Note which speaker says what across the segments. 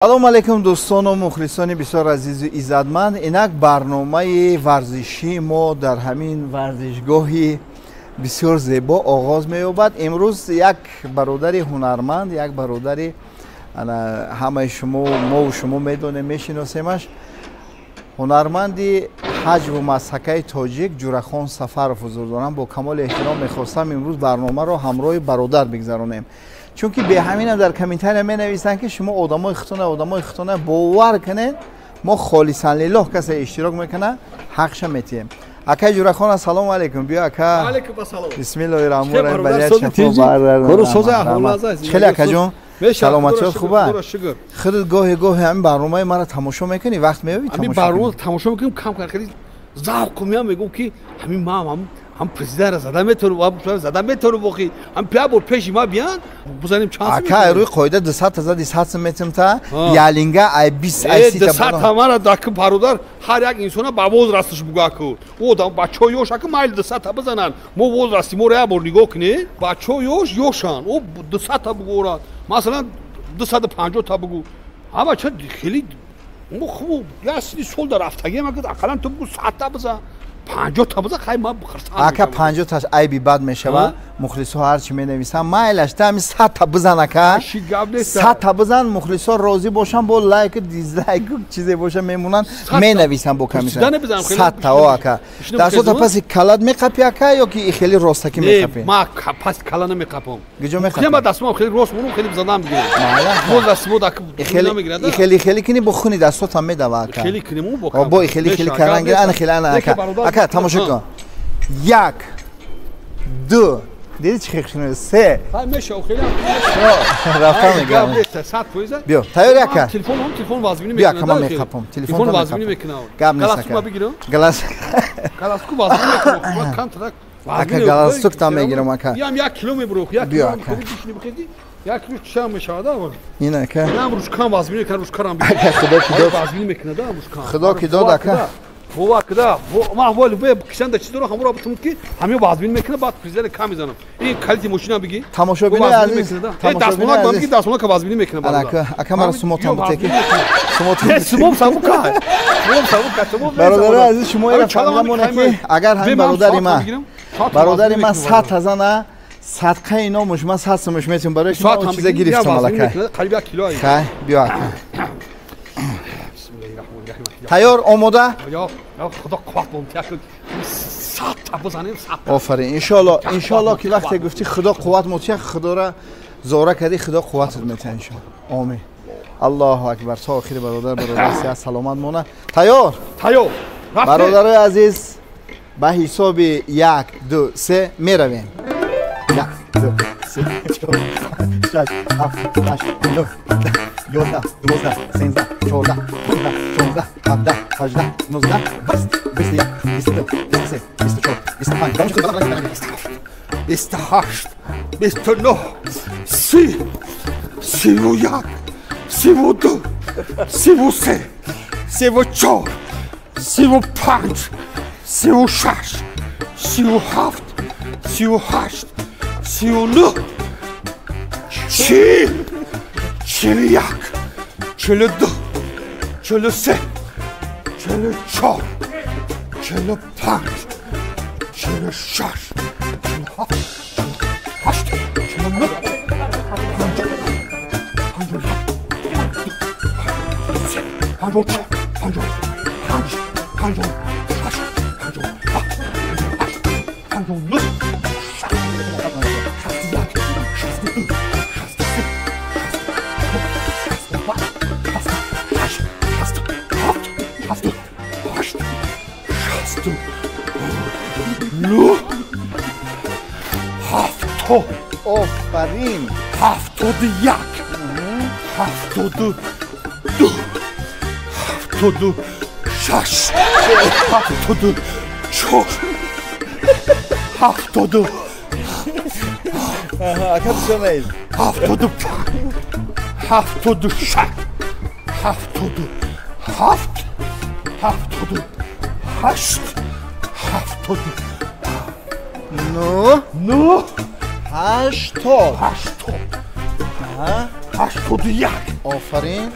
Speaker 1: салому алайкум дӯстону мухлисони бисёр азизу иззатманд. инак барномаи варзишии мо дар ҳамин варзишгоҳи бисёр зебо оғоз меёбад. имрӯз як бародари ҳунарманд, як бародари ҳамаи шумо мову шумо медонем, мешиносемаш, ҳунарманди ҳаҷву масҳакаи тоҷик ҷурахон сафаров ҳузур дорам. бо камоли эҳтиром мехостам имрӯз барномаро ҳамроҳи бародар бигзаронем. чунки беҳаминам дар комментария менависанд ки шумо одамои хитона бовар кунед, мо холисан лиллоҳ касе иштирок мекунад ҳақша метиҳем. акай ҷурахон ассалому алайкум. биё ака.
Speaker 2: алайкум ассалом.
Speaker 1: бисмиллоҳи раҳмони раҳим. хеле акаҷон саломатиёт хуба? худат гоҳе гоҳе ҳамин барномаи маро тамошо мекунӣ? вақт меёбӣ
Speaker 2: ҳамин барнома тамошо мекунем, кам хеле завқу меам, мегӯм ки ҳамин мам ҳам президентро зада метавонем воқеӣ ҳам пиабор пеши ма биян бизанем чанс
Speaker 1: ака рӯи қоида 200 дисҳатс метимта ялинга ай 20 ай 30
Speaker 2: 200 мара дак бародар ҳар як инсона ба возрасташ бугаку одам бачаҳо ёшаку майли 200 бизанан мо возрасти моро як бор нигоҳ кунед. бачаҳо ёшан о 200 бугорад, масалан 250 бугу ҳама ча хеле мо хуб як сини сол дар рафтагиам ақаллан ту бугу 100 бизан 50 бизан хай ма бихирсам
Speaker 1: ака 50 айби бад мешава. мухлисо ҳарчи менависанд майлаш та ҳамин 100 бизан ака, 100 бизан мухлисо розӣ бошанд бо лайку дизлайку чизе боша мемонанд менависанд бо камиса 100 ака. дар сота паси калад меқапи ака ёки хеле ростаки меқапи?
Speaker 2: ма паси калад намеқапам.
Speaker 1: гиҷо меқапи?
Speaker 2: ма дастмам хеле рост мурум хеле бизадам бигирам. мо дастмо дак намегирад.
Speaker 1: хеле кини бо хуни дастотам медава ака.
Speaker 2: хеле кини мо бо
Speaker 1: бо хеле каранги ана хеле ана ака тамошо кун. 1 2 دیدی چی خیلی سه
Speaker 2: میشه او خیلی
Speaker 1: رفتم میگم
Speaker 2: 100 پویزه
Speaker 1: بیا تیار یکا
Speaker 2: تلفن وازبینی
Speaker 1: بیا کما میخپم تلفن
Speaker 2: وازبینی میکنم
Speaker 1: گاب نیست
Speaker 2: گلاسکو بگیرم گلاسکو وازبینی میکنم کانترکت
Speaker 1: اکا گلاسکو تا میگیرم اکا
Speaker 2: بیام 1 کیلو میبرم 1 کیلو میخوری بخیدی 1 کیلو چشم میشه دا
Speaker 1: این اکا
Speaker 2: من روش کام وازبینی میکنم روش کارم
Speaker 1: خدا
Speaker 2: وازبینی میکنه دا روش کام
Speaker 1: خدا کی داد اکا
Speaker 2: بوا کدا ما اول به کشند چیز رو همراه بتونم که همه وازبین میکنه بعد پریزر کم میزنم این کالیتی ماشینا بگی
Speaker 1: تماشا ببین عزیز
Speaker 2: دستمون ما میگی دستمون که وازبین میکنه
Speaker 1: بالا اکا مرا سموتام بتکی
Speaker 2: سموم سابوکا
Speaker 1: برادر عزیز شما این فهممونه که اگر همین برادری ما 100 نه صدقه اینا مشما 100 سمش میتون برای شما چیزا گرفتم ملکه
Speaker 2: قریب 1 کیلو
Speaker 1: خیر بیا تیار آماده؟
Speaker 2: یا خدا قوت ممتیک 100 بزنیم 100
Speaker 1: آفرین ان شاء الله که وقتی گفتی خدا قوت ممتیک خدا را زاره کردی خدا قوتت میده ان شاء الله. آمین. الله اکبر. تا آخر برادر صحت سلامت مونه. تیار برادرای عزیز به حساب 1 2 3 میرویم. 1 2 3 4 5 6 7 8 9 11 12 13 14 15 16 17 18 19 21 22 23 24 25
Speaker 2: 28 29 30 31 32 33 34 35 36 37 38 39 40 41 42 43 44 45 46 47 48 49
Speaker 1: آفرین
Speaker 2: 71 72 76 74 72
Speaker 1: اکا بسیار نیز
Speaker 2: 75 76 77 78
Speaker 1: 9 80
Speaker 2: 80 81
Speaker 1: آفرین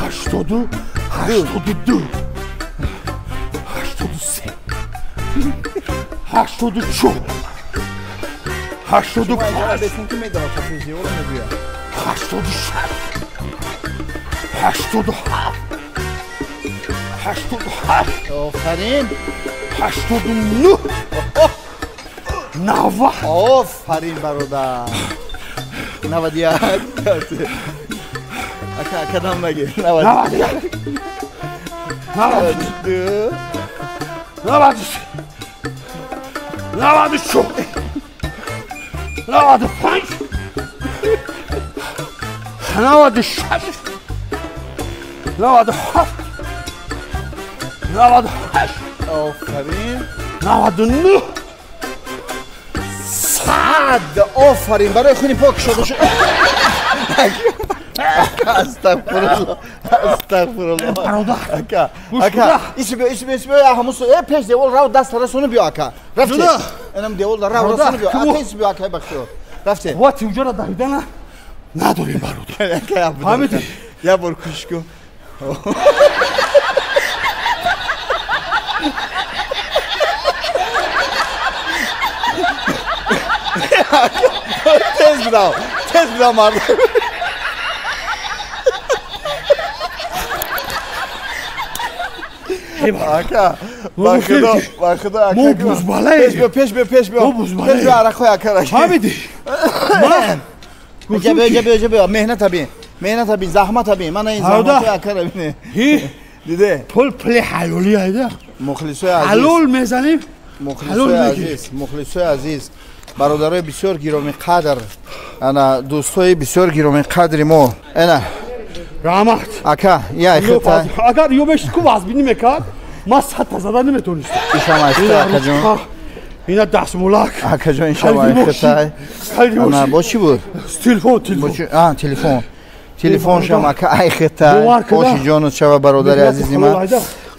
Speaker 2: 82 82 83 84 85
Speaker 1: بسیم که میدونم تفریجی رو میگویم
Speaker 2: 86 87 88
Speaker 1: آفرین
Speaker 2: 89 90
Speaker 1: آفرین برادر 91 اکا دم نگه
Speaker 2: 91
Speaker 1: 92
Speaker 2: 93 94 95 96 97 98
Speaker 1: آفرین
Speaker 2: 99
Speaker 1: صد آفرین برای خونی پاک شده شد استغفرالله استغفرالله
Speaker 2: برادر
Speaker 1: اکا ایش بیا همون سو پیش دیوال راو دست رسونه بیا اکا رفتی
Speaker 2: جدا.
Speaker 1: اینم دیوال راو رسونه بیا اکا ایش بیا اکا بخشو رفتی
Speaker 2: واتی اونجا را داریدن نداریم برادر حمیدی
Speaker 1: یا بر کش کن تیز بدم مردم اکا با خدا
Speaker 2: مو بوزباله
Speaker 1: پیش بیا عرقای اکا را
Speaker 2: حمیدی
Speaker 1: بیا مهنت بین زحمت بین من این زحمت اکا را بینه دیده
Speaker 2: پل حلولی هایده
Speaker 1: مخلصای عزیز
Speaker 2: حلول میزنیم
Speaker 1: مخلصای عزیز برادرای بسیار گرامی قدر انا دوستای بسیار گرامی قدر ما انا
Speaker 2: رحمت
Speaker 1: اکا یا خطا
Speaker 2: اگر یومش کو وازبینی میکرد ما 100 تا زدن نمیتونستم
Speaker 1: ایشما اکا جون
Speaker 2: اینا دست مولاک
Speaker 1: اکا جون ایشما خطا انا با چی بود تلفن شما اکا ای خطا خوش جان و شما برادر عزیزی من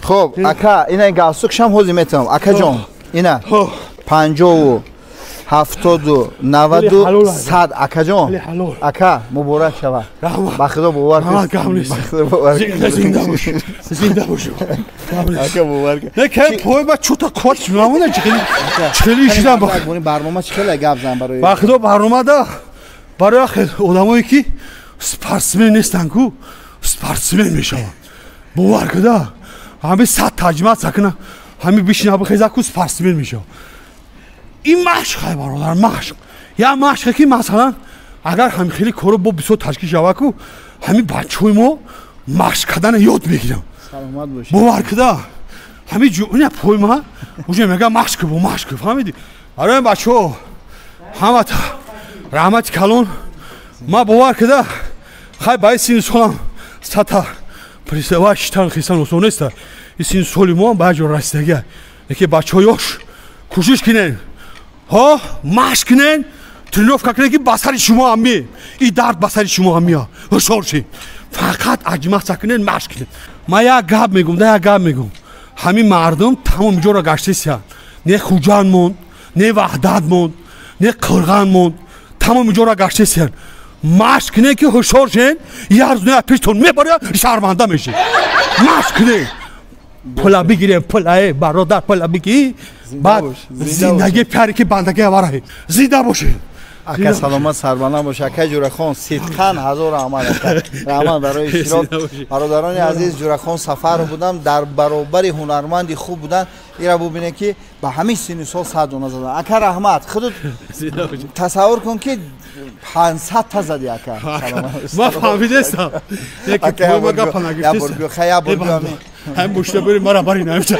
Speaker 1: خب اکا اینا گالسوک شم هوزی میتونم اکا جون اینا 50 70 90 100 اکا جون اکا مبارک شوه با خدا باور کن
Speaker 2: زنده باشو
Speaker 1: اکا باور کن
Speaker 2: نه که پای با چوتا کوچ میمونه چلی شدم با
Speaker 1: برنامه چخیلی گپ زن برای
Speaker 2: با خدا برنامه دا برای خیلی آدمایی که سپارتسمن نیستن کو سپارتسمن میشن باور کن همه 100 تجمع سکنه همه بشینه بخیزه کو سپارتسمن میشه این مشقه برادر مشق یا مشقه که مثلا اگر هم خیلی کارو با بسیار تشکیل شوه کو همین بچه‌های ما مشق کردن یاد میگیرن
Speaker 1: سلامت باشی
Speaker 2: باور کده همین جونه پای ما اونجا میگه مشق فهمیدی برای بچه‌ها همه تا رحمت کلون ما باور کده خیلی باید سین سالم ستا پریسوا شتان خیسان اصول نیست این سین سالی ما باید جو رستگی یکی بچه‌هایش کوشش کنن ها مشق کنن ترنوفکا کنن که بسر شما همی این درد بسر شما همی ها هشار شید فقط اجماع سکنن مشق کنن ما یک گپ میگم همین مردم تمام اینجا را گشته سیان نه خوجان موند نه وحدت موند نه قرغان موند تمام اینجا را گشته سیان مشق کنن که هشار شید یه ارزونه پیشتون میباره شرمنده میشه مشق کنن پلا بگیریم پلای برادر پلا بگی بعد زندگی پیاری که بندگی واره زنده باشه
Speaker 1: اکا سلامت سربلند باشه اکا جورخان صدقاً هزار رحمت برای اشتراک برادران عزیز جورخان سفر بودم در برابر هنرمندی خوب بودن ایرا ببینه که به همین سن سال صد دونه زدن اکا رحمت خودت تصور کن که 500 تا زدی اکا
Speaker 2: ما فهمیدم
Speaker 1: اکا ما گپ نگیریم خیا برو
Speaker 2: هم مشته بریم مرا بری نمیشه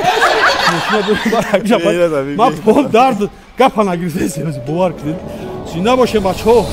Speaker 2: ما پول درد گپ نگیریم باور کنید زنده باشه بچه‌ها